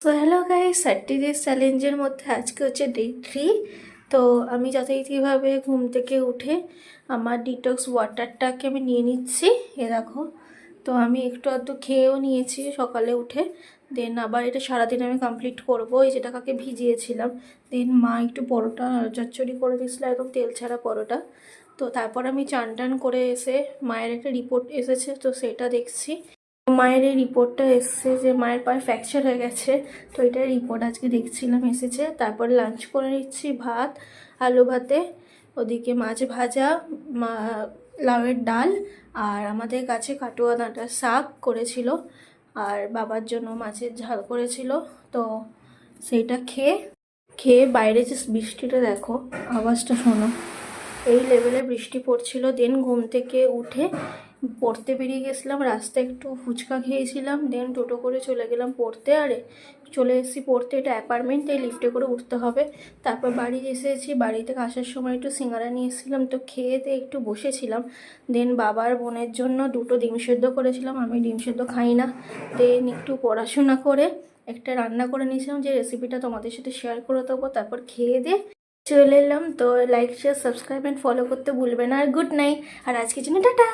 তো hello guys, 30 days চ্যালেঞ্জের মধ্যে আজকে হচ্ছে ডে 3। তো আমি যথারীতিভাবে ঘুম থেকে উঠে আমার ডিটক্স ওয়াটারটাকে আমি নিয়ে নিচ্ছি। এ দেখো, তো আমি একটু আধটু খেয়েও নিয়েছি সকালে উঠে। দেন আবার এটা সারাদিন আমি কমপ্লিট করবো। এই যেটা কাকে ভিজিয়েছিলাম, দেন মা একটু পরোটা চচ্চড়ি করে দিয়েছিলো, একদম তেল ছাড়া পরোটা। তো তারপর আমি চান টান করে এসে মায়ের একটা রিপোর্ট এসেছে, তো সেটা দেখছি। মায়ের এই রিপোর্টটা এসছে যে মায়ের পায়ে ফ্র্যাকচার হয়ে গেছে। তো এটার রিপোর্ট আজকে দেখছিলাম এসেছে। তারপর লাঞ্চ করে নিচ্ছি, ভাত, আলু ভাতে, ওদিকে মাছ ভাজা, লাউয়ের ডাল, আর আমাদের কাছে কাটুয়া ডাঁটার শাক করেছিল, আর বাবার জন্য মাছের ঝাল করেছিল। তো সেইটা খেয়ে খেয়ে বাইরে যে বৃষ্টিটা দেখো, আওয়াজটা শোনো, এই লেভেলে বৃষ্টি পড়ছিল। দেন ঘুম থেকে উঠে পড়তে বেরিয়ে গেছিলাম, রাস্তায় একটু ফুচকা খেয়েছিলাম, দেন টোটো করে চলে গেলাম পড়তে। আরে চলে এসেছি পড়তে, এটা অ্যাপার্টমেন্ট, এই লিফটে করে উঠতে হবে। তারপর বাড়ি এসেছি, বাড়ি থেকে আসার সময় একটু সিঙ্গারা নিয়ে এসেছিলাম, তো খেয়ে দিয়ে একটু বসেছিলাম। দেন বাবার বোনের জন্য 2টো ডিম সেদ্ধ করেছিলাম, আমি ডিম সেদ্ধ খাই না। দেন একটু পড়াশোনা করে একটা রান্না করে নিয়েছিলাম, যে রেসিপিটা তোমাদের সাথে শেয়ার করে দেবো। তারপর খেয়ে দিয়ে চলে এলাম। তো like share subscribe and follow করতে ভুলবে না। আর গুড নাইট, আর আজকের জন্য টাটা।